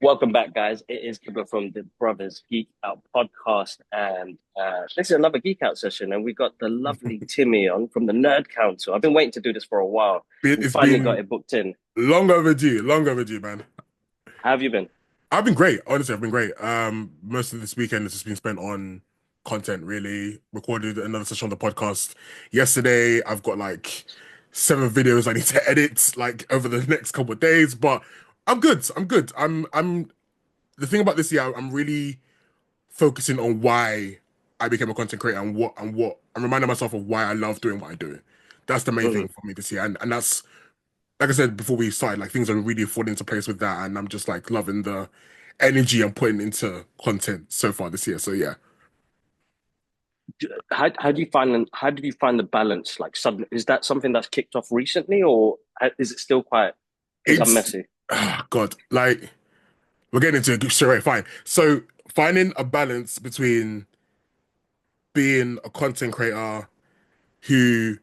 Welcome back, guys. It is Kibble from the Brothers Geek Out podcast, and this is another Geek Out session. And we got the lovely Timi on from the Nerd Council. I've been waiting to do this for a while. We It's finally got been it booked in. long overdue, man. How have you been? I've been great. Honestly, I've been great. Most of this weekend has just been spent on content, really. Recorded another session on the podcast yesterday. I've got like 7 videos I need to edit like over the next couple of days, but I'm good. I'm good. I'm the thing about this year, I'm really focusing on why I became a content creator and what I'm reminding myself of why I love doing what I do. That's the main Mhm. thing for me this year. And that's like I said before we started, like things are really falling into place with that, and I'm just like loving the energy I'm putting into content so far this year. So yeah, How do you how did you find the balance? Like, sudden is that something that's kicked off recently, or is it still quite? Because I'm it's messy. God, like we're getting into it straight away. Fine. So finding a balance between being a content creator who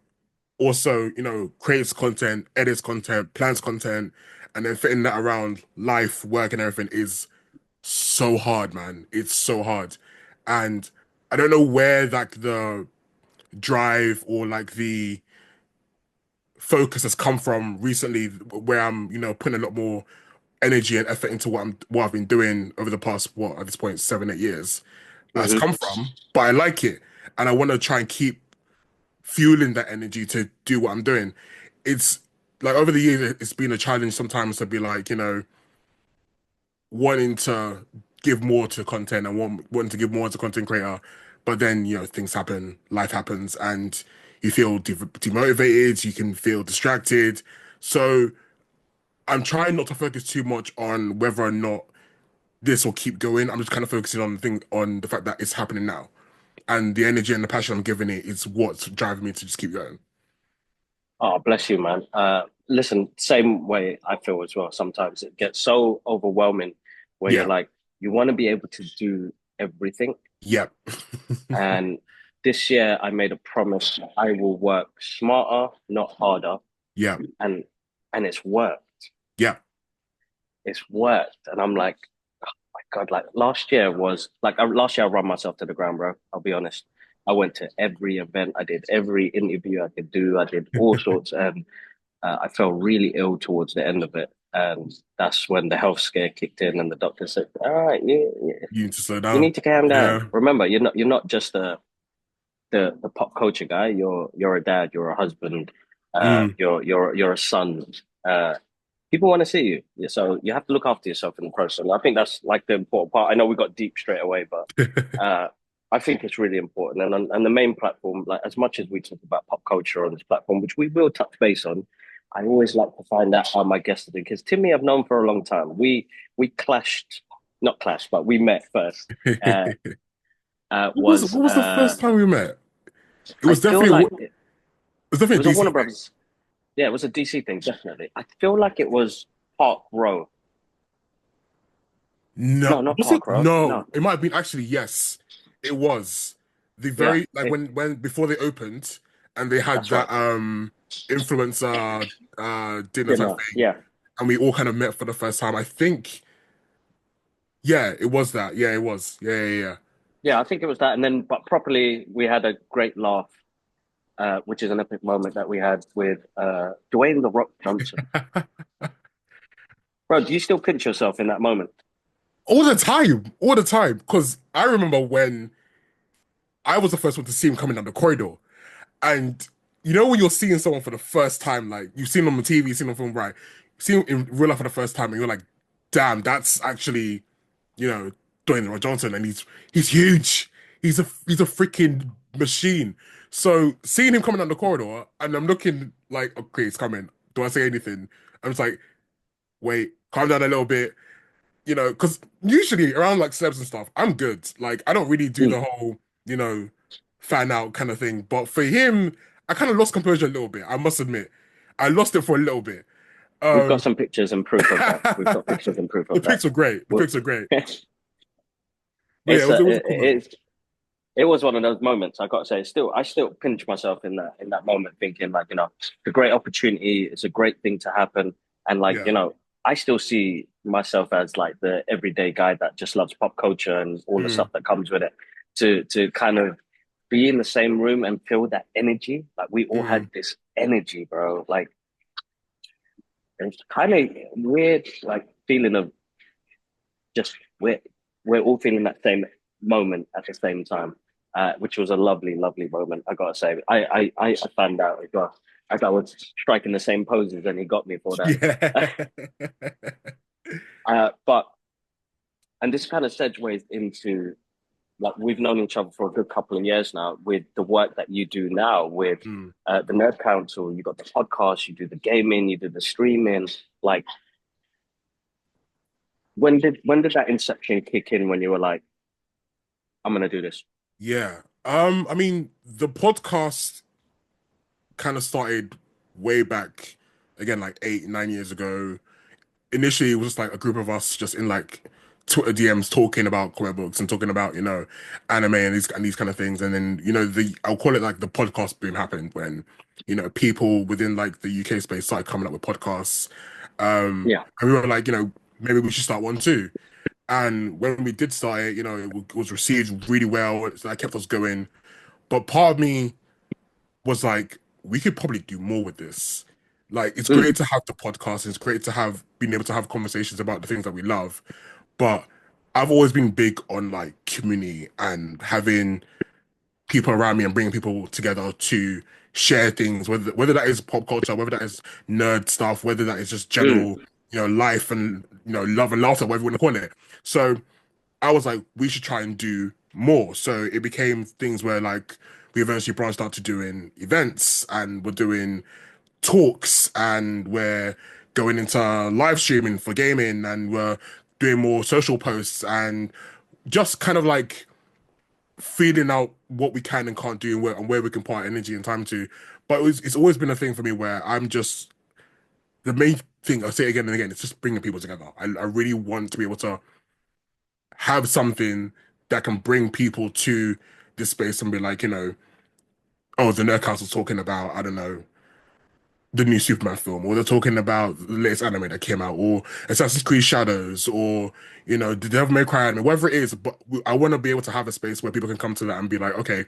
also, creates content, edits content, plans content, and then fitting that around life, work, and everything is so hard, man. It's so hard. And I don't know where like the drive or like the focus has come from recently where I'm, putting a lot more energy and effort into what I've been doing over the past at this point 7, 8 years. That's Hmm. come from, but I like it. And I want to try and keep fueling that energy to do what I'm doing. It's like over the years, it's been a challenge sometimes to be like, wanting to give more to content and wanting to give more to content creator, but then things happen, life happens, and you feel demotivated. You can feel distracted. So I'm trying not to focus too much on whether or not this will keep going. I'm just kind of focusing on the fact that it's happening now, and the energy and the passion I'm giving it is what's driving me to just keep going. Oh, bless you, man. Listen, same way I feel as well. Sometimes it gets so overwhelming where you're Yeah, like, you want to be able to do everything. yeah, And this year I made a promise that I will work smarter, not harder. yeah, And and it's worked. yeah, It's worked. And I'm like, oh my God, like last year I ran myself to the ground, bro. I'll be honest. I went to every event, I did every interview I could do, I did all sorts, and I felt really ill towards the end of it. And that's when the health scare kicked in, and the doctor said, "All right, you need to slow you down. need to calm down. Yeah, Remember, you're not just the pop culture guy. You're a dad. You're a husband. mm. You're a son. Uh, People want to see you, yeah, so you have to look after yourself in the process. And I think that's like the important part. I know we got deep straight away, but uh, I think it's really important. And the main platform, like as much as we talk about pop culture on this platform, which we will touch base on, I always like to find out how my guests are doing because Timmy I've known for a long time. We clashed, not clashed, but we met first. Uh, was What was the first time we met? It I was feel definitely like it was it definitely was a a DC Warner thing. Brothers. Yeah, it was a DC thing, definitely. I feel like it was Park Row. No, No, not was it? Park Row. No, No. it might have been actually. Yes, it was the Yeah, very like when before they opened and they had that's right. that influencer dinner type Dinner. thing, Yeah. and we all kind of met for the first time. I think, yeah, it was that. Yeah, it was. Yeah, Yeah, I think it was that. And then, but properly, we had a great laugh, which is an epic moment that we had with Dwayne The Rock Johnson. yeah. Bro, do you still pinch yourself in that moment? All the time. Because I remember when I was the first one to see him coming down the corridor. And when you're seeing someone for the first time, like you've seen them on TV, you've seen them from right, you see him in real life for the first time, and you're like, damn, that's actually, you know, Dwayne The Rock Johnson, and he's huge. He's a freaking machine. So seeing him coming down the corridor, and I'm looking like, okay, he's coming. Do I say anything? I'm just like, wait, calm down a little bit, because usually around like celebs and stuff, I'm good. Like I don't really do Mm. the whole, you know, fan out kind of thing. But for him, I kind of lost composure a little bit. I must admit, I lost it for a little bit. We've got Um, some pictures and proof of that. We've got pictures and proof the of that. pics were great. The Well, pics were great. But yeah, it's it was a cool moment. it was one of those moments. I got to say, I still pinch myself in that moment, thinking like, it's a great opportunity. It's a great thing to happen, and like, Yeah, I still see myself as like the everyday guy that just loves pop culture and all the Mm, stuff that comes with it. To kind of be in the same room and feel that energy, like we all had mm. this energy, bro. Like it's kind of weird, like feeling of just we're all feeling that same moment at the same time, which was a lovely, lovely moment. I gotta say, I found out as well. As I was striking the same poses, and he got me for that. Yeah. But and this kind of segues into like we've known each other for a good couple of years now with the work that you do now with Mm. the Nerd Council. You got the podcast, you do the gaming, you do the streaming. Like when did that inception kick in when you were like, I'm gonna do this? Yeah. I mean, the podcast kind of started way back again, like 8, 9 years ago. Initially, it was just like a group of us just in like Twitter DMs talking about comic books and talking about, anime and these kind of things. And then, I'll call it like the podcast boom happened when, people within like the UK space started coming up with podcasts. Yeah. And we were like, maybe we should start one too. And when we did start it, it was received really well. So that kept us going. But part of me was like, we could probably do more with this. Like, it's Mm, great to have the podcast. It's great to have been able to have conversations about the things that we love. But I've always been big on like community and having people around me and bringing people together to share things, whether that is pop culture, whether that is nerd stuff, whether that is just mm, general, life and love and laughter, whatever you want to call it. So I was like, we should try and do more. So it became things where like we eventually branched out to doing events and we're doing talks and we're going into live streaming for gaming and we're doing more social posts and just kind of like feeling out what we can and can't do and where we can put our energy and time to. But it's always been a thing for me where I'm just the main thing, I'll say it again and again, it's just bringing people together. I really want to be able to have something that can bring people to this space and be like, oh, the Nerd Council's talking about, I don't know, the new Superman film, or they're talking about the latest anime that came out, or Assassin's Creed Shadows, or, the Devil May Cry anime, whatever it is. But I want to be able to have a space where people can come to that and be like, okay,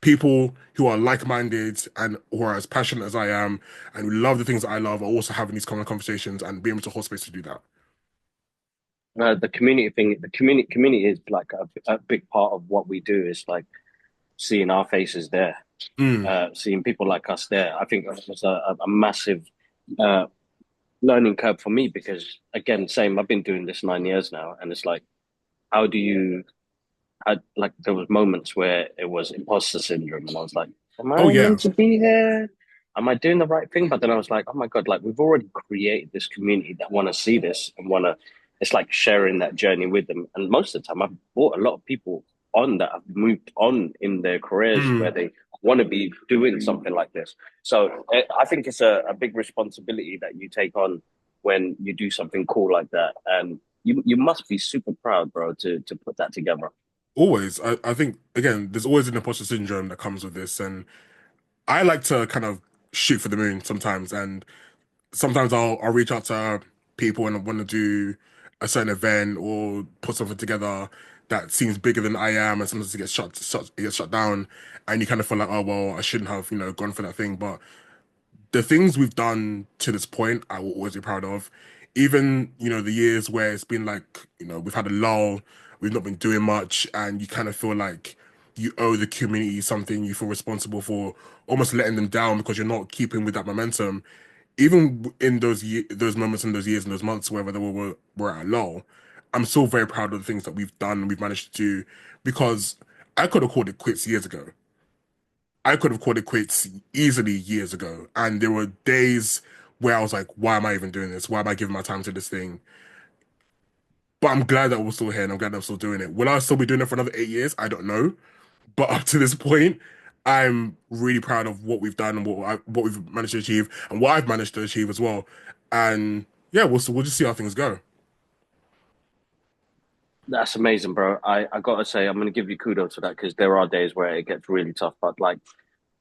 people who are like-minded and who are as passionate as I am and who love the things that I love are also having these common conversations and be able to hold space to do that. the community thing, the community is like a big part of what we do. Is like seeing our faces there, Mm. seeing people like us there. I think that was a massive uh, learning curve for me because again, same. I've been doing this 9 years now, and it's like, how do you? Like there was moments where it was imposter syndrome, and I was like, "Am Oh I yeah. meant to be here? Am I doing the right thing?" But then I was like, "Oh my God! Like we've already created this community that want to see this and want to." It's like sharing that journey with them, and most of the time, I've brought a lot of people on that have moved on in their careers where Mm. they want to be doing something like this. So I think it's a big responsibility that you take on when you do something cool like that, and you must be super proud, bro, to put that together. Always. I think again, there's always an imposter syndrome that comes with this. And I like to kind of shoot for the moon sometimes. And sometimes I'll reach out to people and I want to do a certain event or put something together that seems bigger than I am, and sometimes it gets shut down, and you kind of feel like, oh well, I shouldn't have, gone for that thing. But the things we've done to this point, I will always be proud of. Even, the years where it's been like, we've had a lull, we've not been doing much, and you kind of feel like you owe the community something, you feel responsible for almost letting them down because you're not keeping with that momentum. Even in those moments and those years and those months where we're at a lull, I'm still very proud of the things that we've done and we've managed to do because I could have called it quits years ago. I could have called it quits easily years ago. And there were days where I was like, why am I even doing this? Why am I giving my time to this thing? But I'm glad that we're still here and I'm glad that I'm still doing it. Will I still be doing it for another 8 years? I don't know. But up to this point, I'm really proud of what we've done and what we've managed to achieve and what I've managed to achieve as well. And yeah, we'll just see how things go. That's amazing, bro. I gotta say, I'm gonna give you kudos for that because there are days where it gets really tough, but like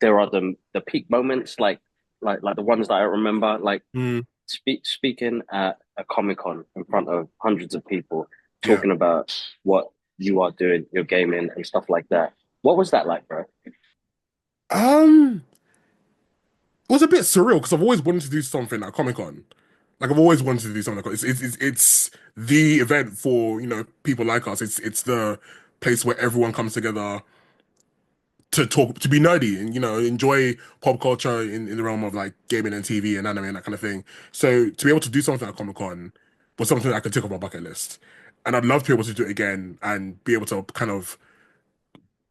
there are the peak moments, like the ones that I remember. Like Mm. speaking at a Comic Con in front of hundreds of people, Yeah. talking about what you are doing, your gaming and stuff like that. What was that like, bro? Um, it was a bit surreal because I've always wanted to do something at Comic Con. Like I've always wanted to do something like it's the event for people like us. It's the place where everyone comes together to talk, to be nerdy and enjoy pop culture in the realm of like gaming and TV and anime and that kind of thing. So to be able to do something at Comic Con was something I could tick off my bucket list, and I'd love to be able to do it again and be able to kind of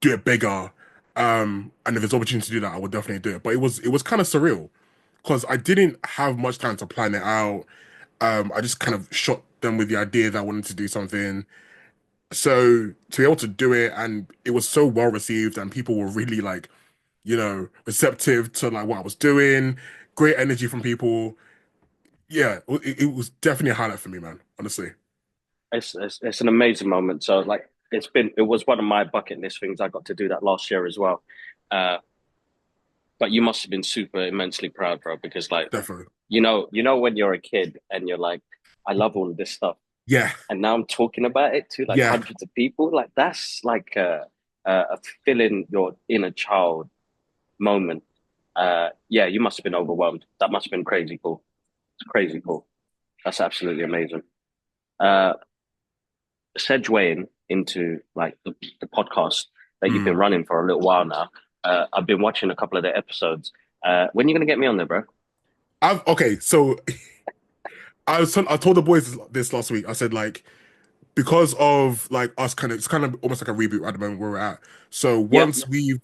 do it bigger. And if there's opportunity to do that, I would definitely do it. But it was kind of surreal because I didn't have much time to plan it out. I just kind of shot them with the idea that I wanted to do something. So to be able to do it, and it was so well received, and people were really like, receptive to like what I was doing, great energy from people. Yeah, it was definitely a highlight for me, man. Honestly, It's an amazing moment. So like it was one of my bucket list things. I got to do that last year as well. Uh, but you must have been super immensely proud, bro, because like definitely. when you're a kid and you're like, I love all of this stuff, Yeah, and now I'm talking about it to like yeah. hundreds of people. Like that's like a filling your inner child moment. Yeah, you must have been overwhelmed. That must have been crazy cool. It's crazy cool. That's absolutely amazing. Uh, segueing into like the podcast that you've been Mm. running for a little while now. I've been watching a couple of the episodes. When are you gonna get me on there, bro? Okay, so I told the boys this last week. I said like because of like us it's kind of almost like a reboot at the moment where we're at. So Yep, once we've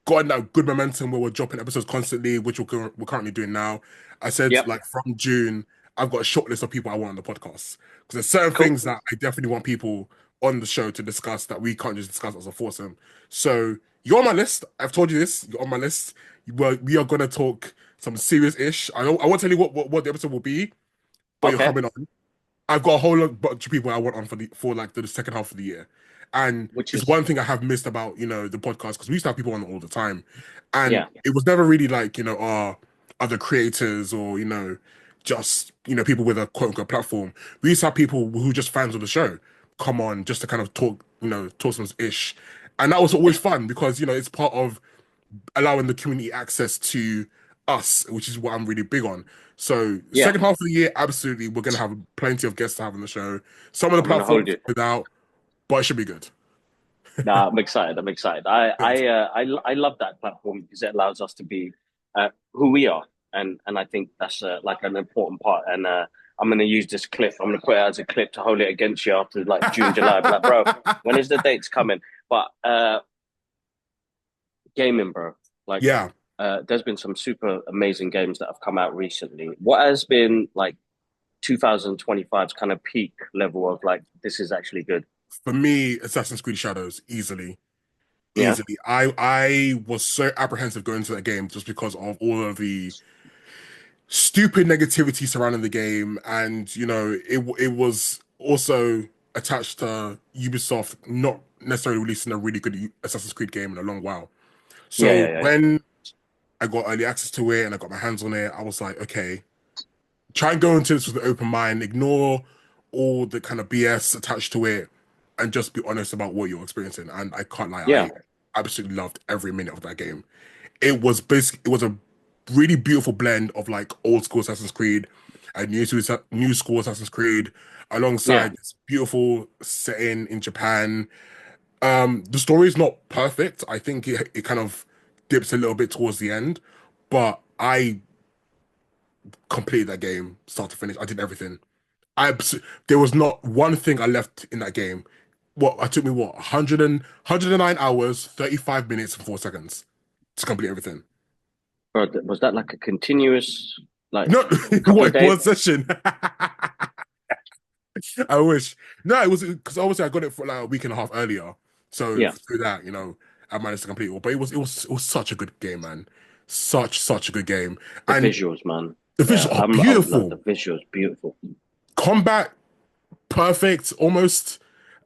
gotten that good momentum where we're dropping episodes constantly, which we're currently doing now. I said yep, like from June, I've got a short list of people I want on the podcast because there's certain cool. things that I definitely want people on the show to discuss that we can't just discuss as a foursome. So you're on my list. I've told you this. You're on my list. We are gonna talk some serious ish. I won't tell you what the episode will be, but you're Okay, coming on. I've got a whole bunch of people I want on for like the second half of the year. And which it's is one thing I have missed about, the podcast because we used to have people on all the time. And yeah, it was never really like, other creators or, just, people with a quote unquote platform. We used to have people who just fans of the show come on just to kind of talk, talk some ish. And that was always it's fun because, it's part of allowing the community access to us, which is what I'm really big on. So yeah. second half of the year, absolutely, we're gonna have plenty of guests to have on the show. Some of the I'm gonna hold platforms you. without, but it should be good. Nah, I'm excited. I'm excited. Good. I love that platform because it allows us to be who we are, and I think that's like an important part. And I'm gonna use this clip. I'm gonna put it as a clip to hold it against you after like June, July. But like, bro, when is the dates coming? But gaming, bro. Like, Yeah, there's been some super amazing games that have come out recently. What has been like 2025's kind of peak level of like this is actually good? for me, Assassin's Creed Shadows easily, Yeah, easily. I was so apprehensive going to that game just because of all of the stupid negativity surrounding the game, and it was also attached to Ubisoft not necessarily releasing a really good Assassin's Creed game in a long while. yeah, So yeah, yeah, yeah. when I got early access to it and I got my hands on it, I was like, okay, try and go into this with an open mind, ignore all the kind of BS attached to it, and just be honest about what you're experiencing. And I can't lie, Yeah. I absolutely loved every minute of that game. It was a really beautiful blend of like old school Assassin's Creed and new school Assassin's Creed Yeah. alongside this beautiful setting in Japan. The story is not perfect. I think it kind of dips a little bit towards the end, but I completed that game start to finish. I did everything. There was not one thing I left in that game. What I took me 109 hours, 35 minutes and 4 seconds to complete everything. Bro, was that like a continuous, like No, couple of days? one session. I wish. No, it was because obviously I got it for like a week and a half earlier. So Yeah. through that, I managed to complete it all. But it was such a good game, man. Such a good game. The And visuals, man. the Yeah, visuals are I'm like the beautiful. visuals, beautiful. Combat perfect, almost.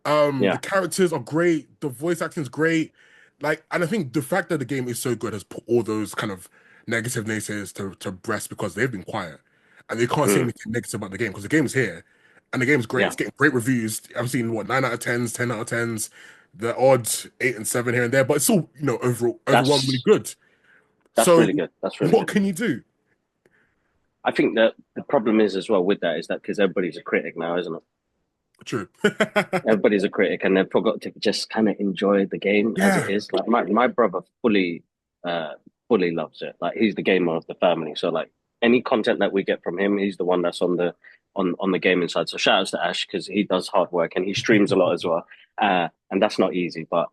The Yeah. characters are great. The voice acting is great. Like, and I think the fact that the game is so good has put all those kind of negative naysayers to rest because they've been quiet. and they can't say Mm, anything negative about the game because the game's here and the game's great. yeah, It's getting great reviews. I've seen what 9 out of 10s, 10 out of 10s, the odd 8 and 7 here and there, but it's all overwhelmingly that's good. that's So really good. That's really what good. can you do? I think that the problem is as well with that is that because everybody's a critic now, isn't it? True. Everybody's a critic, and they've forgot to just kind of enjoy the game as it Yeah. is. Like my brother uh, fully loves it. Like he's the gamer of the family, so like any content that we get from him, he's the one that's on the on the gaming side. So shout outs to Ash because he does hard work and he streams a lot as well. And that's not easy, but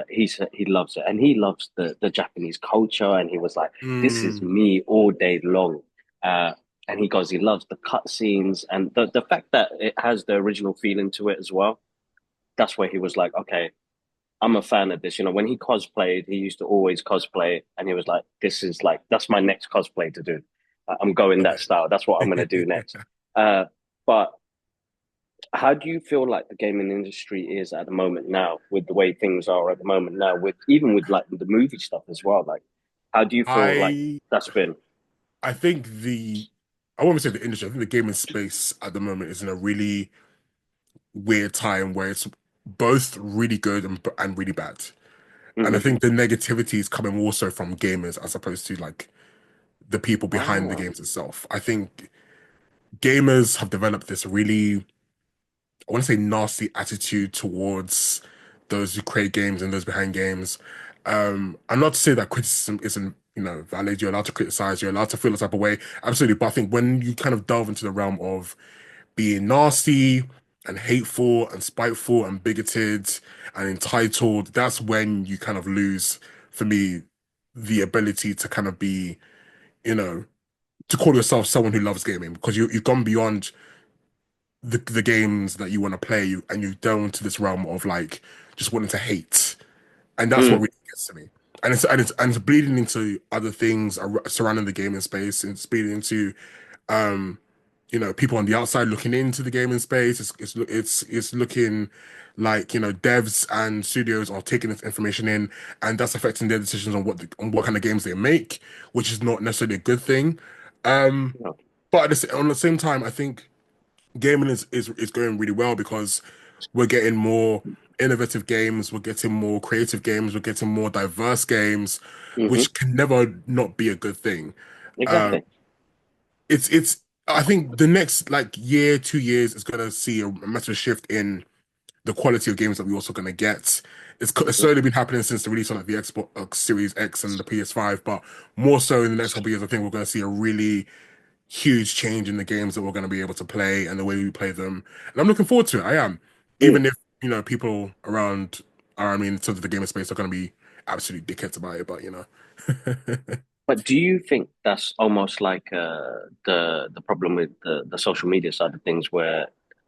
he loves it, and he loves the Japanese culture, and he was like, "This is Mm, me all day long." Uh, and he goes, he loves the cutscenes and the fact that it has the original feeling to it as well. That's where he was like, okay, I'm a fan of this. You know, when he cosplayed, he used to always cosplay, and he was like, this is like that's my next cosplay to do. I'm going love that style. That's what I'm going to do it. next. But how do you feel like the gaming industry is at the moment now, with the way things are at the moment now, with even with like the movie stuff as well? Like, how do you feel like I that's been? I think I won't say the industry. I think the gaming space at the moment is in a really weird time where it's both really good and really bad. And I Mhm. think the negativity is coming more so from gamers as opposed to like the people behind the Ah, games itself. I think gamers have developed this really, I want to say, nasty attitude towards those who create games and those behind games. I'm not to say that criticism isn't, valid. You're allowed to criticize, you're allowed to feel a type of way. Absolutely. But I think when you kind of delve into the realm of being nasty and hateful and spiteful and bigoted and entitled, that's when you kind of lose, for me, the ability to kind of be, you know, to call yourself someone who loves gaming because you've gone beyond the games that you want to play and you delve into this realm of like just wanting to hate. And that's what mm, really gets to me. And it's bleeding into other things surrounding the gaming space and it's bleeding into um people on the outside looking into the gaming space. It's looking like devs and studios are taking this information in, and that's affecting their decisions on on what kind of games they make, which is not necessarily a good thing. Um, no. but on the same time, I think gaming is going really well because we're getting more innovative games, we're getting more creative games, we're getting more diverse games, Hmm. which can never not be a good thing. Um, Exactly. it's I think the next like year, 2 years is gonna see a massive shift in the quality of games that we're also gonna get. It's Hmm. slowly been happening since the release on like the Xbox Series X and the PS5, but more so in the next couple of years, I think we're gonna see a really huge change in the games that we're gonna be able to play and the way we play them. And I'm looking forward to it. I am. Mm. Even if, people around me in terms of the gamer space are gonna be absolute dickheads about it, but But do you think that's almost like the problem with the social media side of things, where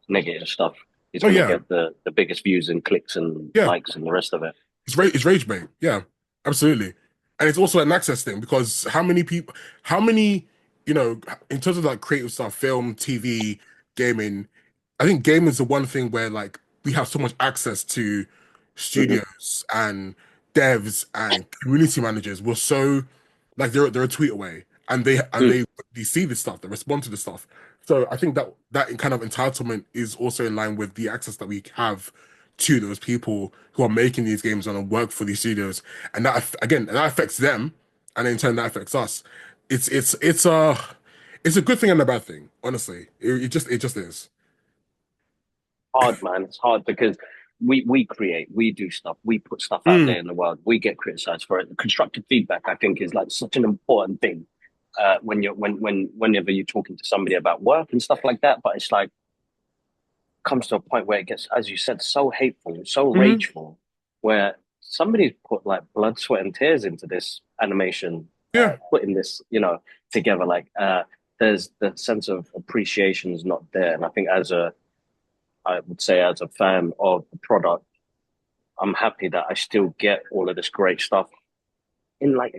negative stuff is Oh going to yeah. get the biggest views and clicks and Yeah. likes and the rest of it? It's rage bait. Yeah, absolutely. And it's also an access thing because how many, in terms of like creative stuff, film, TV, gaming, I think gaming is the one thing where like we have so much access to Hmm. studios and devs and community managers. We're so like they're a tweet away and Mm. they see this stuff, they respond to this stuff. So I think that kind of entitlement is also in line with the access that we have to those people who are making these games and work for these studios, and that affects them, and in turn that affects us. It's a good thing and a bad thing, honestly. It just is. Hard, man. It's hard because we create, we do stuff, we put stuff out Mm, there in the world, we get criticized for it. The constructive feedback, I think, is like such an important thing whenever you're talking to somebody about work and stuff like that. But it's like comes to a point where it gets, as you said, so hateful, so mhm. rageful, where somebody's put like blood, sweat, and tears into this animation, Yeah, putting this, together. Like, there's the sense of appreciation is not there, and I think I would say, as a fan of the product, I'm happy that I still get all of this great stuff. In like,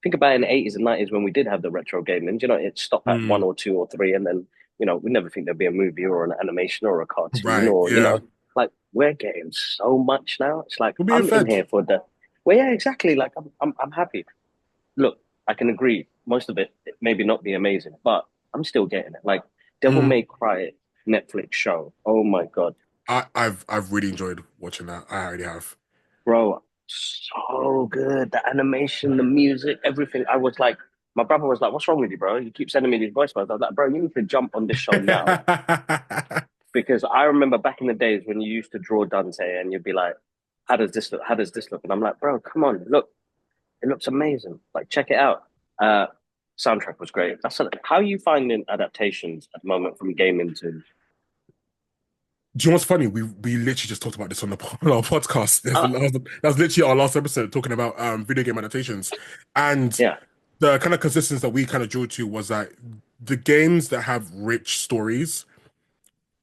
think about in the 80s and 90s when we did have the retro gaming, it stopped at one mm, or two or three, and then, we never think there'd be a movie or an animation or a cartoon right, or, yeah. like we're getting so much now. It's like We're being I'm in fed. here for well, yeah, exactly. Like I'm happy. Look, I can agree. Most of it maybe not be amazing, but I'm still getting it. Like Devil Mm. May Cry Netflix show. Oh my God, I've really enjoyed watching that. I already have. bro, so good. The animation, the music, everything. I was like, my brother was like, "What's wrong with you, bro? You keep sending me these voice notes." I was like, "Bro, you need to jump on this show now." Because I remember back in the days when you used to draw Dante and you'd be like, "How does this look? How does this look?" And I'm like, "Bro, come on, look, it looks amazing. Like, check it out." Uh, Soundtrack was great. How are you finding adaptations at the moment from gaming to? Do you know what's funny? We literally just talked about this on on our podcast. Uh, That was literally our last episode talking about video game adaptations, and yeah, the kind of consistency that we kind of drew to was that the games that have rich stories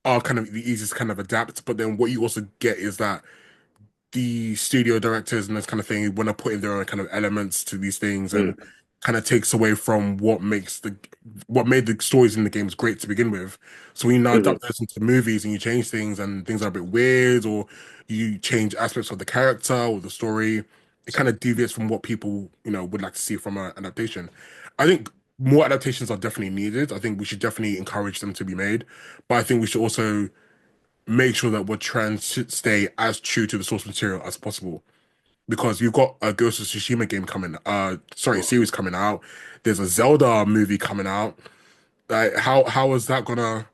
are kind of the easiest to kind of adapt. But then what you also get is that the studio directors and this kind of thing want to put in their own kind of elements to these things and mm, kind of takes away from what made the stories in the games great to begin with. So when you now mm, adapt those into movies and you change things and things are a bit weird or you change aspects of the character or the story, it kind of deviates from what people, would like to see from an adaptation. I think more adaptations are definitely needed. I think we should definitely encourage them to be made, but I think we should also make sure that we're trying to stay as true to the source material as possible. Because you've got a Ghost of Tsushima game coming, mm. series coming out. There's a Zelda movie coming out. Like, how is that gonna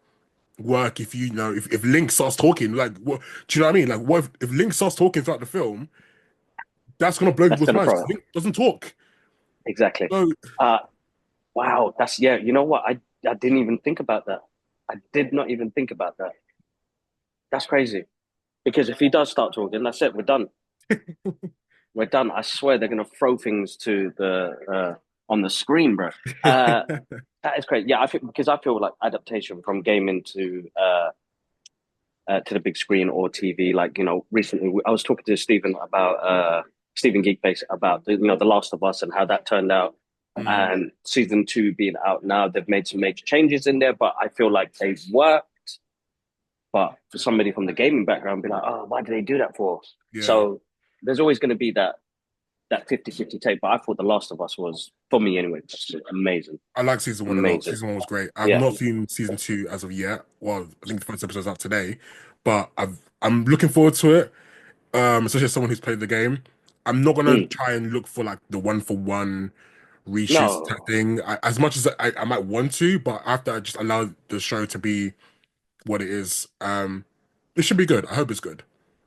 work if if Link starts talking? Like, what do you know what I mean? Like, what if Link starts talking throughout the film? That's gonna blow That's people's gonna minds because throw Link doesn't talk. exactly. So Uh, wow, that's yeah. You know what? I didn't even think about that. I did not even think about that. That's crazy. Because if he does start talking, that's it. We're done. We're done. I swear they're gonna throw things to the on the screen, bro. Uh, that is great. Yeah, I think because I feel like adaptation from gaming to the big screen or TV. Like recently I was talking to Stephen about Stephen Geekbase about the Last of Us and how that turned out. mm, And season two being out now, they've made some major changes in there, but I feel like they've worked. But for somebody from the gaming background, be like, oh, why did they do that for? yeah, So there's always going to be that 50-50 take. But I thought The Last of Us was, for me anyway, just amazing. I like season one a lot. Amazing. Season one was great. I've Yeah. not seen season two as of yet. Well, I think the first episode's out today, but I'm looking forward to it. Especially as someone who's played the game. I'm not gonna Mm. try and look for like the one for one reshoots type No, thing. As much as I might want to, but after I just allow the show to be what it is, it should be good. I hope it's good.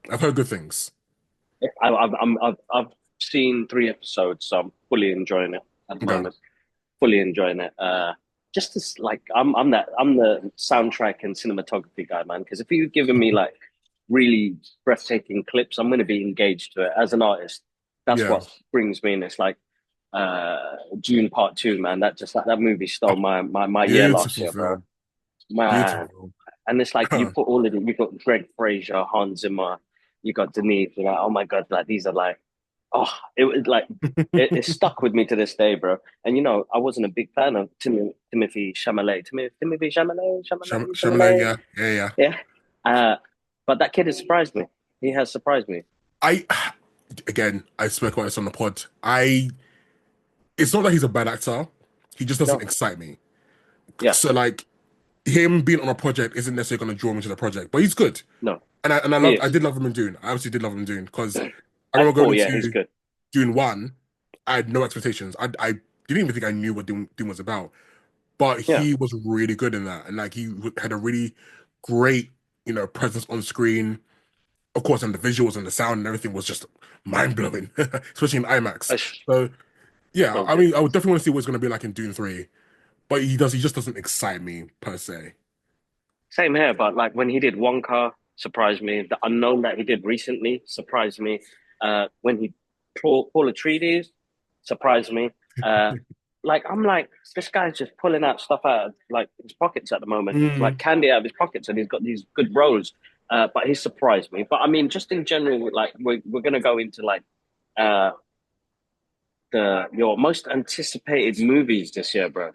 I've heard good things. I've seen 3 episodes, so I'm fully enjoying it at the Okay. moment. Fully enjoying it. Just as like I'm the soundtrack and cinematography guy, man. Because if you're giving me like really breathtaking clips, I'm going to be engaged to it as an artist. That's Yeah. what brings me in. It's like June Part Two, man. That movie Oh, stole my year last beautiful year, bro. film. Beautiful Man, film. and it's like you put all of it. You got Greg Fraser, Hans Zimmer, you got Denise. You're like, oh my god, like these are like, oh, it was like it stuck with me to this day, bro. And I wasn't a big fan of Timothy Chalamet, Timothy Chalamet, Chalamet, Shyamalan, Chalamet. yeah, yeah, yeah. Yeah, uh, but that kid has surprised me. He has surprised me. I again, I spoke about this on the pod. It's not that he's a bad actor. He just doesn't No, excite me. yeah, So like him being on a project isn't necessarily going to draw me to the project, but he's good. no, And he I is. did love him in Dune. I absolutely did love him in Dune because I At remember going four, yeah, he's into good. Dune one, I had no expectations. I didn't even think I knew what Dune was about, but Yeah, he was really good in that, and like had a really great presence on screen. Of course, and the visuals and the sound and everything was just mind blowing, especially in IMAX. it's So yeah, so I good. mean, I would definitely want to see what it's going to be like in Dune 3, but he just doesn't excite me per se. Same here, but like when he did Wonka, surprised me. The Unknown that he did recently surprised me. When he Paul Atreides surprised me. Uh, like I'm like this guy's just pulling out stuff out of like his pockets at the moment, like Mm. candy out of his pockets, and he's got these good roles. But he surprised me. But I mean, just in general, like we're gonna go into like uh the your most anticipated movies this year, bro.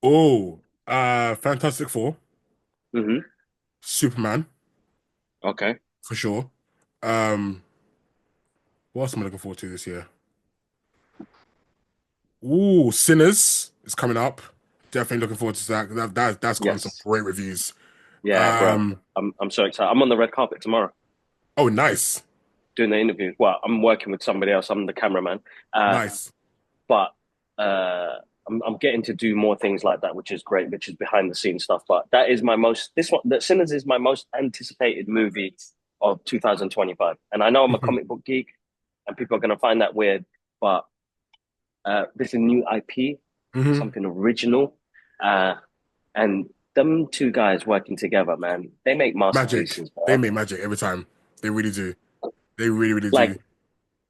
Oh, Fantastic Four, Mm-hmm. Superman Okay. for sure. Um, what else am I looking forward to this year? Ooh, Sinners is coming up. Definitely looking forward to that. That's gotten some Yes. great reviews. Yeah, bro. Um, I'm so excited. I'm on the red carpet tomorrow oh, nice, doing the interview. Well, I'm working with somebody else. I'm the cameraman. Uh, nice. but I'm getting to do more things like that, which is great, which is behind the scenes stuff. But that is my most this one. That Sinners is my most anticipated movie of 2025. And I know I'm a Hmm. comic book geek, and people are going to find that weird, but this is a new IP, Hmm. something original, uh, and them two guys working together, man, they make Magic. masterpieces, They bro. make magic every time. They really do. They really, really Like do.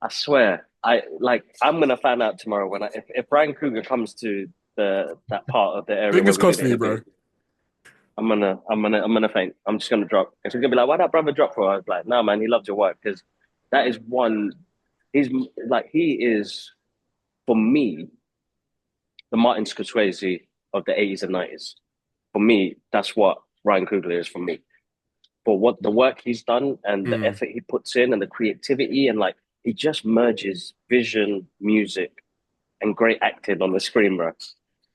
I swear, I'm gonna find out tomorrow when if Brian Kruger comes to the that part of the area where Fingers we do crossed the for you, interview. bro. I'm gonna faint. I'm just gonna drop. It's gonna be like, why that brother drop for? I was like, no, man, he loves your work because that is one. He's like he is for me the Martin Scorsese of the 80s and 90s. For me, that's what Ryan Coogler is for me. For what the work he's done and the Mm. effort he puts in and the creativity and like he just merges vision, music, and great acting on the screen, bro.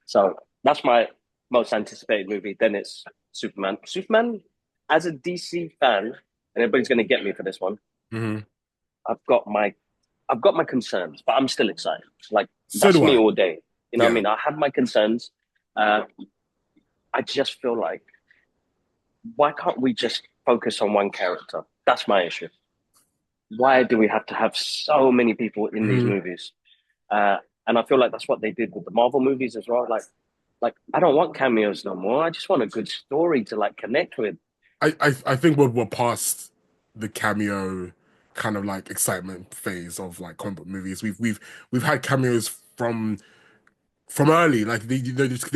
So that's my most anticipated movie. Then it's Superman. Superman, as a DC fan, and everybody's going to get me for this one. Hmm. I've got my I've got my concerns, but I'm still excited. Like So that's do me I. all day. You know what I Yeah. mean? I have my concerns. Uh, I just feel like why can't we just focus on one character? That's my issue. Why do we have to have so many people in these Hmm. movies? Uh, and I feel like that's what they did with the Marvel movies as well. Like I don't want cameos no more. I just want a good story to like connect with. I think we're past the cameo kind of like excitement phase of like comic book movies. We've had cameos from early, like they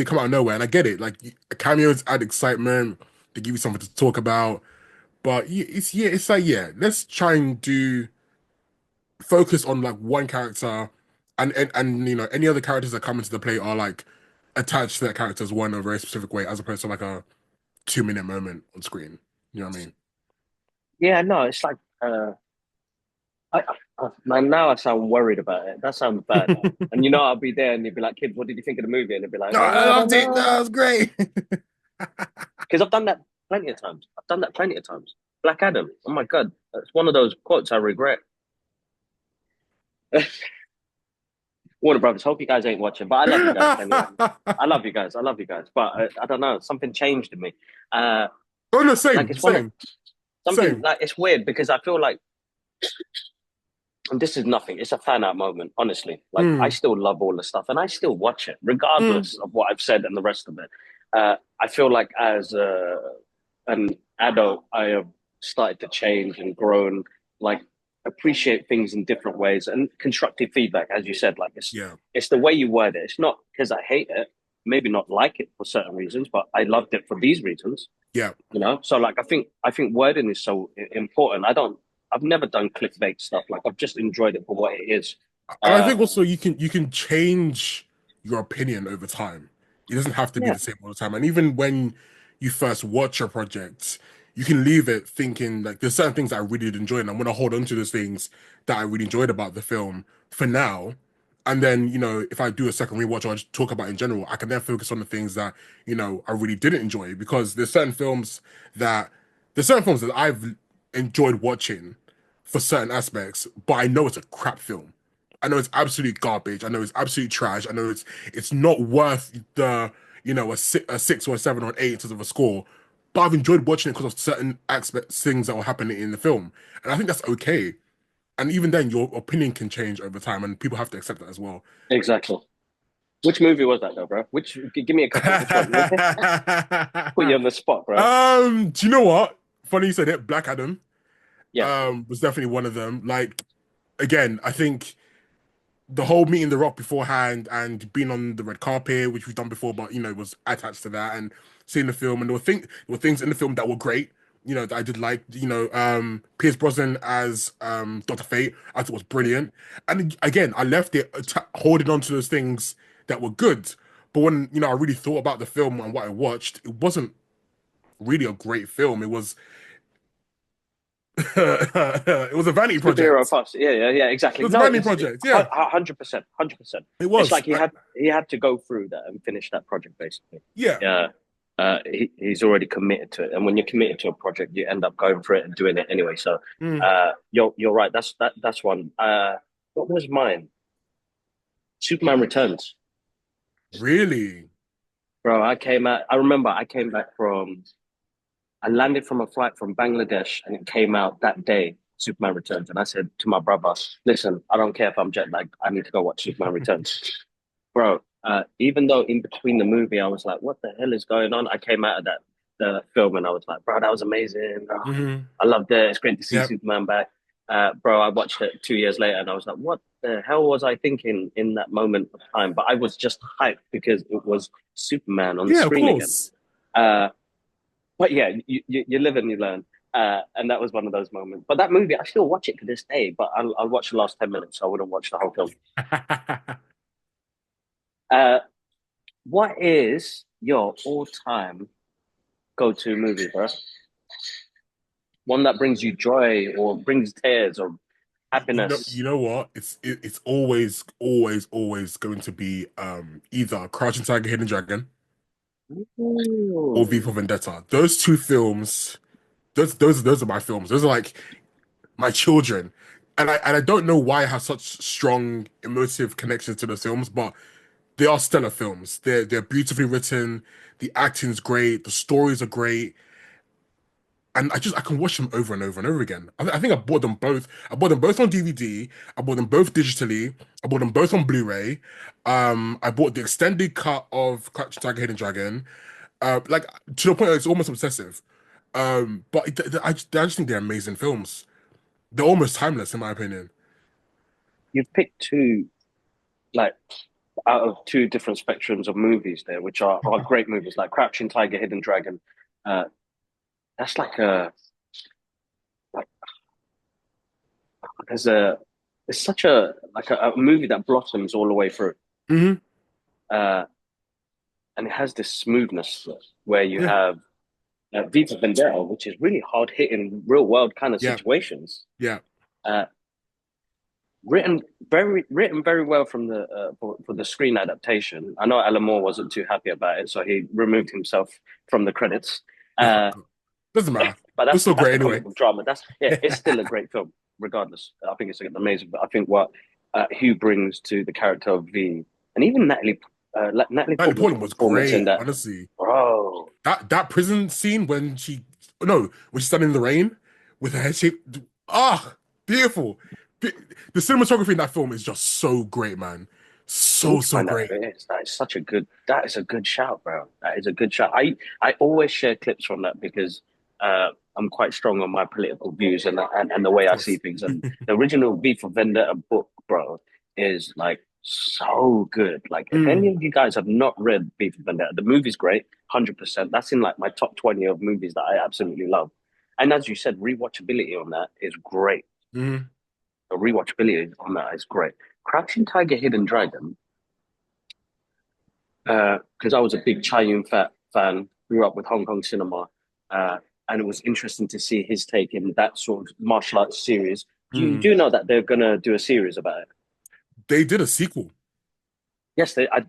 come out of nowhere, and I get it. Like cameos add excitement, they give you something to talk about. But it's like let's try and do focus on like one character, and you know any other characters that come into the play are like attached to that character as one in a very specific way, as opposed to like a 2 minute moment on screen. You know what I mean? Yeah, no, it's like man. Now I sound worried about it. That sounds bad. And you know, I'll be there, and you'd be like, "Kid, what did you think of the movie?" And they'd be like, No, I "I don't loved it. know," That was great. because I've done that plenty of times. I've done that plenty of times. Black Adam. Oh my god, that's one of those quotes I regret. Warner Brothers. Hope you guys ain't watching, but I love you guys anyway. I love you guys. I love you guys. But I don't know. Something changed in me. Uh, Oh no, like same, it's one of same, something same. like it's weird because I feel like and this is nothing. It's a fan out moment, honestly. Like I Mm, still love all the stuff and I still watch it, mm. regardless of what I've said and the rest of it. I feel like as an adult, I have started to change and grown, like appreciate things in different ways and constructive feedback, as you said. Like Yeah, it's the way you word it. It's not because I hate it, maybe not like it for certain reasons, but I loved it for these reasons. yeah. You know, so like I think wording is so important. I've never done clickbait stuff. Like I've just enjoyed it for what it is. And I Uh, think also you can change your opinion over time. It doesn't have to be yeah, the same all the time. And even when you first watch a project, you can leave it thinking like there's certain things that I really did enjoy, and I'm gonna hold on to those things that I really enjoyed about the film for now. And then, if I do a second rewatch or I just talk about in general, I can then focus on the things that, I really didn't enjoy because that there's certain films that I've enjoyed watching for certain aspects, but I know it's a crap film. I know it's absolute garbage. I know it's absolute trash. I know it's not worth a 6 or a 7 or an 8 in terms of a score. But I've enjoyed watching it because of certain aspects, things that were happening in the film, and I think that's okay. And even then, your opinion can change over time, and people have to accept that as well. exactly. Which movie was that though, bro? Give me a couple. Which one? Put you on the spot, bro. Do you know what? Funny you said it. Black Adam Yeah, was definitely one of them. Like again, I think the whole meeting The Rock beforehand and being on the red carpet, which we've done before, but it was attached to that and seeing the film, and there were things in the film that were great. That I did like. Pierce Brosnan as Dr. Fate, I thought was brilliant. And again, I left it holding on to those things that were good. But when I really thought about the film and what I watched, it wasn't really a great film. It was It was a vanity Superhero project. fuss. Yeah, yeah, yeah, It exactly. was a No, vanity it's project. Yeah, 100%, 100%. it It's was. like he had to go through that and finish that project basically. Yeah. Yeah. He's already committed to it, and when you're committed to a project, you end up going for it and doing it anyway. So, Mm. you're right. That's one. What was mine? Superman Returns, Really? bro. I remember I came back from. I landed from a flight from Bangladesh, and it came out that day. Superman Returns, and I said to my brother, "Listen, I don't care if I'm jet lagged. I need to go watch Superman Returns." Bro, even though in between the movie I was like, what the hell is going on? I came out of that the film and I was like, bro, that was amazing. Oh, Hmm. I loved it. It's great to see Yeah. Superman back. Bro, I watched it 2 years later and I was like, what the hell was I thinking in that moment of time? But I was just hyped because it was Superman on the Yeah, of screen again. course. Uh, but yeah, you live and you learn. And that was one of those moments. But that movie, I still watch it to this day, but I'll watch the last 10 minutes. So I wouldn't watch the whole film. Uh, what is your all-time go-to movie, bro? One that brings you joy or brings tears or You happiness. know what? It's always, always, always going to be either Crouching Tiger, Hidden Dragon or V Ooh. for Vendetta. Those two films, those are my films. Those are like my children. And I don't know why I have such strong emotive connections to those films, but they are stellar films. They're beautifully written, the acting's great, the stories are great. And I can watch them over and over and over again. I think I bought them both. I bought them both on DVD. I bought them both digitally. I bought them both on Blu-ray. I bought the extended cut of Crouching Tiger, Hidden Dragon. Like to the point where it's almost obsessive. But I just think they're amazing films. They're almost timeless, in my opinion. You've picked two, like, out of two different spectrums of movies there, which are great movies, like Crouching Tiger, Hidden Dragon. Uh, that's like there's a, it's such a movie that blossoms all the way through. Hmm. Uh, and it has this smoothness where you Yeah, have Vita Vendetta, which is really hard hitting, real world kind of yeah, situations. yeah. Uh, written very well from the for the screen adaptation. I know Alan Moore wasn't too happy about it, so he removed himself from the credits. Uh, Doesn't matter. but It's still that's great the anyway. comic book drama. That's yeah, it's still a great film, regardless. I think it's amazing. But I think what Hugh brings to the character of V, and even Natalie Natalie Portman's Portman was performance in great, that, honestly. bro. That prison scene when she no, when she's standing in the rain with her head shaped. Ah, beautiful. The cinematography in that film is just so great, man. I need So, to so find out great. who it is. That is such a good. That is a good shout, bro. That is a good shout. I always share clips from that because I'm quite strong on my political views and the way Of I see course. things. And the original V for Vendetta book, bro, is like so good. Like if any Mm, of you guys have not read V for Vendetta, the movie's great, 100%. That's in like my top 20 of movies that I absolutely love. And as you said, rewatchability on that is great. mm. The rewatchability on that is great. Crouching Tiger, Hidden Dragon, because I was a big Chow Yun-fat fan, grew up with Hong Kong cinema, and it was interesting to see his take in that sort of martial arts series. You Mm. do know that they're gonna do a series about it? They did a sequel. Yes, they. I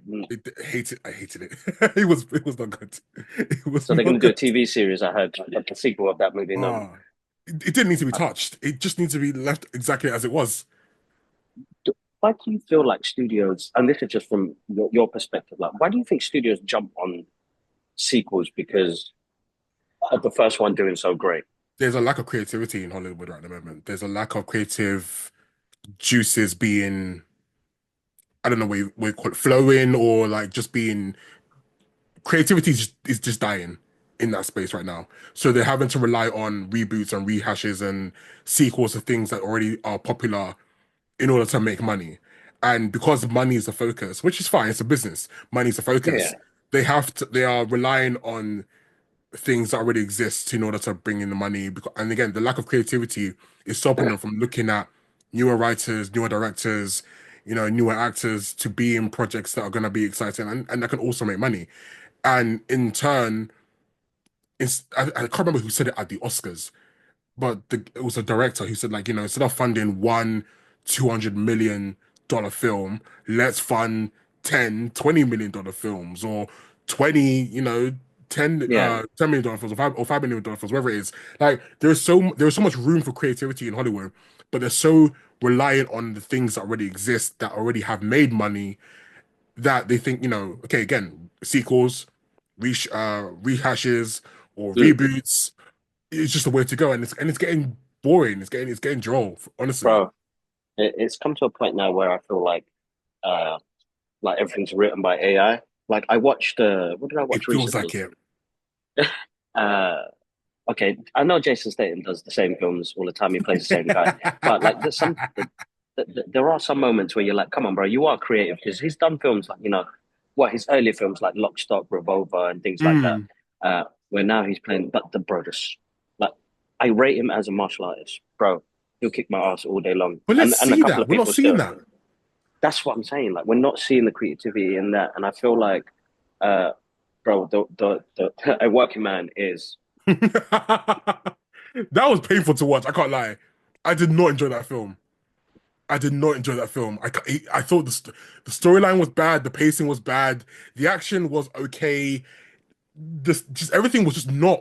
hated it. It was not good. It was So they're not gonna do a good. TV series. I heard like a sequel of that movie. No, Ah, it didn't need to be touched. It just needs to be left exactly as it was. why do you feel like studios? And this is just from your perspective. Like, why do you think studios jump on sequels because of the first one doing so great? There's a lack of creativity in Hollywood right at the moment. There's a lack of creative juices being, I don't know what we call it, flowing or like just being creativity is just dying in that space right now. So they're having to rely on reboots and rehashes and sequels of things that already are popular in order to make money. And because money is the focus, which is fine, it's a business, money is the focus. Yeah, They are relying on things that already exist in order to bring in the money. And again, the lack of creativity is stopping them from looking at newer writers, newer directors, newer actors to be in projects that are going to be exciting and that can also make money. And in turn, I can't remember who said it at the Oscars, but it was a director who said, like, instead of funding one $200 million film, let's fund 10, $20 million films, or 20, 10 Yeah, $10 million films, or $5 million films, whatever it is. Like, there's so much room for creativity in Hollywood, but they're so reliant on the things that already exist, that already have made money, that they think, okay, again, sequels, rehashes, or mm, reboots, it's just a way to go, and it's getting boring. It's getting droll, honestly. bro. It's come to a point now where I feel uh, like everything's written by AI. Like I watched, what did I It watch feels like recently? it. Uh, okay, I know Jason Statham does the same films all the time. He plays the same guy, but like there are some moments where you're like, come on, bro, you are creative because he's done films like his earlier films like Lock, Stock, Revolver, and things like that. Mm. Where now he's playing, but the bro, just like I rate him as a martial artist, bro. He'll kick my ass all day long, But let's and a see couple that. of We're not people seeing still. that. That's what I'm saying. Like we're not seeing the creativity in that, and I feel like, uh, bro, the a working man is That was painful to watch. I can't lie. I did not enjoy that film. I did not enjoy that film. I thought the storyline was bad. The pacing was bad. The action was okay. This just everything was just not.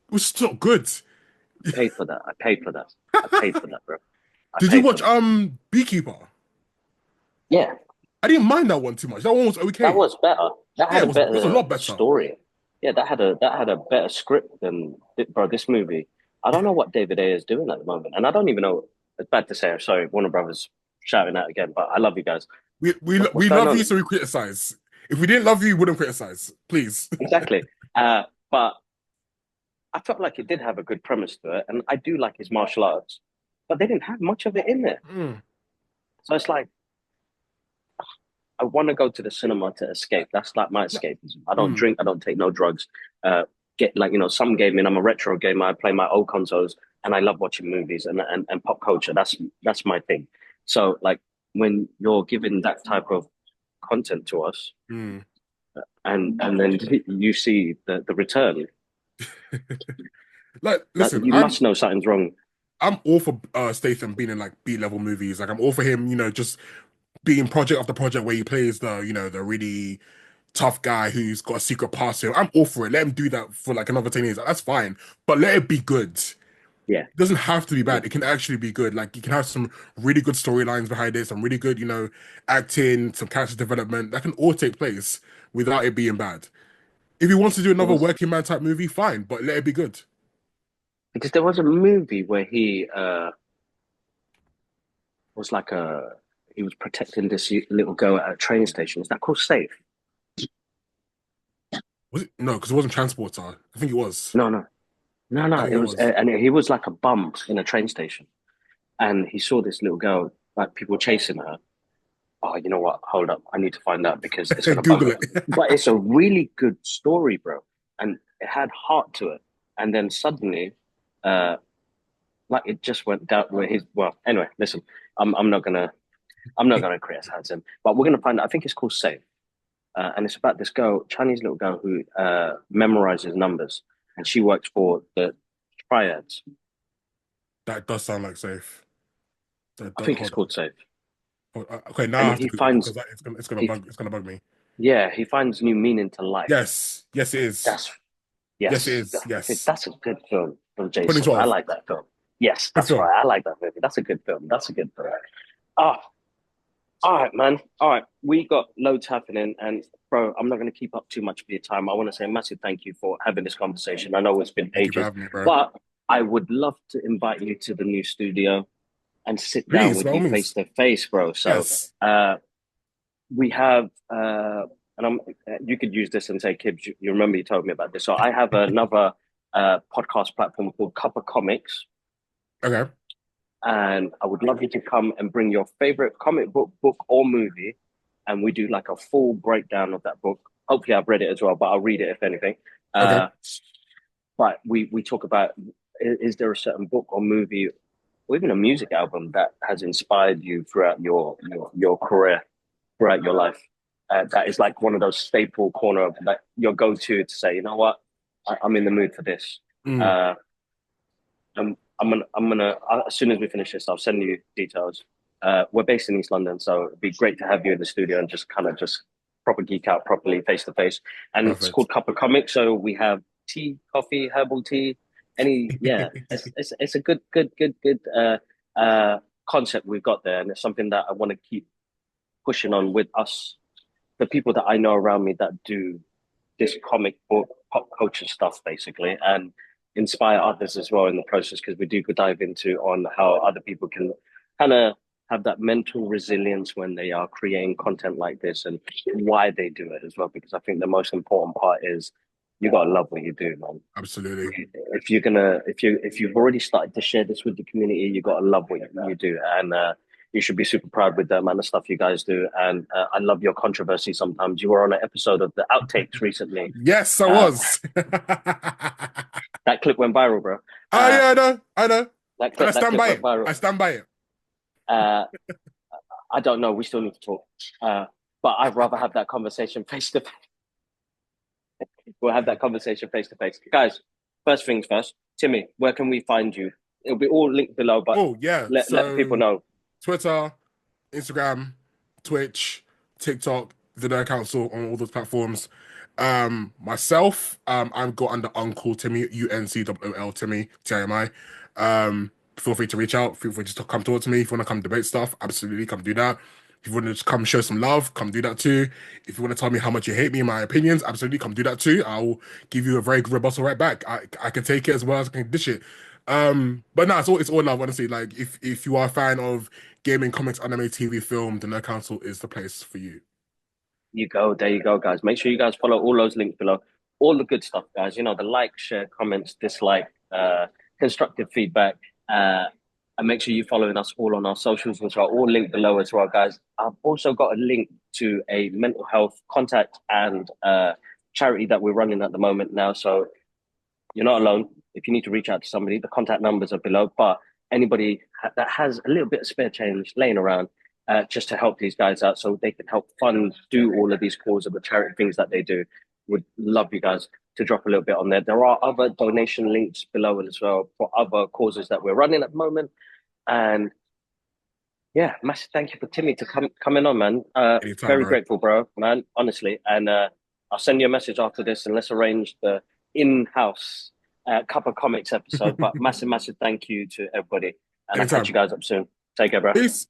It was just not good. paid for that. I paid for that. I paid for that, bro. I Did you paid for watch that. Beekeeper? Yeah, I didn't mind that one too much. That one was that okay. was better. That Yeah, had a it was a better lot better. story. Yeah, that had a better script than bro. This movie, I don't know what David A is doing at the moment, and I don't even know. It's bad to say. I'm sorry, Warner Brothers shouting out again, but I love you guys. We we What's we going love you, on? so we criticize. If we didn't love you, we wouldn't criticize. Please. Exactly. But I felt like it did have a good premise to it, and I do like his martial arts, but they didn't have much of it in there. Mm, So it's like I want to go to the cinema to escape. That's like my no, escapism. I don't mm. drink. I don't take no drugs. Get like some gaming. I'm a retro gamer. I play my old consoles, and I love watching movies and pop culture. That's my thing. So like when you're giving that type of content to us, Mm. and then you see the return, Like, that listen, you I'm must know something's wrong. I'm all for Statham being in like B-level movies. Like, I'm all for him, just being project after project where he plays the really tough guy who's got a secret past him. I'm all for it. Let him do that for like another 10 years. That's fine. But let it be good. Yeah, It doesn't have to be bad. It can actually be good. Like, you can have some really good storylines behind it, some really good, acting, some character development. That can all take place without it being bad. If he wants to do it another was working man type movie, fine, but let it be good. because there was a movie where he was like he was protecting this little girl at a train station. Is that called Safe? Was it? No, because it wasn't Transporter. I think it was. No, no, no, I no. think It it was, was. and he was like a bum in a train station, and he saw this little girl, like people chasing her. Oh, you know what? Hold up, I need to find out because it's gonna bug Google me. it. But it's a really good story, bro, and it had heart to it. And then suddenly, uh, like it just went down where his. Well, anyway, listen, I'm not gonna criticize him, but we're gonna find out. I think it's called Safe. And it's about this girl, Chinese little girl, who memorizes numbers, and she works for the triads. That does sound like safe. I think it's Hold called on. Safe. Okay, now I And have to he Google it finds because he, it's gonna bug me. yeah, he finds new meaning to life. Yes, yes, it is. That's Yes, it yes, is. Yes. that's a good film from Jason. I 2012. like that film. Yes, Good that's film. right. I like that movie. That's a good film. That's a good film. Ah, all right, man. All right, we got loads happening, and bro, I'm not going to keep up too much of your time. I want to say a massive thank you for having this conversation. I know it's been Thank you for ages, having me, bro. but I would love to invite you to the new studio and sit down Please, with by all you face means. to face, bro. So, Yes. we have, and you could use this and say, Kibbs, you remember you told me about this. So I have another podcast platform called Cup of Comics, Okay. and I would love you to come and bring your favorite comic book or movie, and we do like a full breakdown of that book. Hopefully, I've read it as well, but I'll read it if anything. Okay. Uh, but we talk about is there a certain book or movie or even a music album that has inspired you throughout your career, throughout your life? That is like one of those staple corner of like your go to say, you know what, I'm in the mood for this. Mm. Uh, as soon as we finish this, I'll send you details. We're based in East London, so it'd be great to have you in the studio and just kind of just proper geek out properly face to face. And it's Perfect. called Cup of Comics. So we have tea, coffee, herbal tea, yeah, it's a good concept we've got there, and it's something that I want to keep pushing on with us, the people that I know around me that do this comic book pop culture stuff basically, and inspire others as well in the process, because we do dive into on how other people can kind of have that mental resilience when they are creating content like this, and why they do it as well, because I think the most important part is you gotta love what you do, man. Absolutely. If you're gonna if you've already started to share this with the community, you gotta love what you do, and you should be super proud with the amount of stuff you guys do. And I love your controversy. Sometimes you were on an episode of the outtakes recently. Yes, I uh, was. that clip went viral, bro. Oh yeah, I know, I know. And I That stand clip by went it. viral. I stand by it. Uh, I don't know. We still need to talk. But I'd rather have that conversation face to face. We'll have that conversation face to face, guys. First things first, Timi, where can we find you? It'll be all linked below, but Oh yeah. let people So know. Twitter, Instagram, Twitch, TikTok, the Nerd Council on all those platforms. Myself, I've got under Uncle Timmy, UNCOOL Timmy, TIMI. Feel free to reach out. Feel free to come talk to me. If you want to come debate stuff, absolutely come do that. If you want to just come show some love, come do that too. If you want to tell me how much you hate me and my opinions, absolutely come do that too. I'll give you a very good rebuttal right back. I can take it as well as I can dish it. But no, it's all love, honestly. Like if you are a fan of gaming, comics, anime, TV, film, the Nerd Council is the place for you. You go. There you go, guys. Make sure you guys follow all those links below. All the good stuff, guys. You know, the like, share, comments, dislike, constructive feedback. Uh, and make sure you're following us all on our socials, which are all linked below as well, guys. I've also got a link to a mental health contact and charity that we're running at the moment now. So you're not alone. If you need to reach out to somebody, the contact numbers are below. But anybody that has a little bit of spare change laying around, just to help these guys out so they can help fund, do all of these causes of the charity things that they do, would love you guys to drop a little bit on there. There are other donation links below as well for other causes that we're running at the moment. And yeah, massive thank you for Timi to coming on, man. Anytime, Very bro. grateful, bro, man, honestly. And I'll send you a message after this, and let's arrange the in-house Cup of Comics episode. But massive thank you to everybody, and I'll catch Anytime. you guys up soon. Take care, bro. Peace.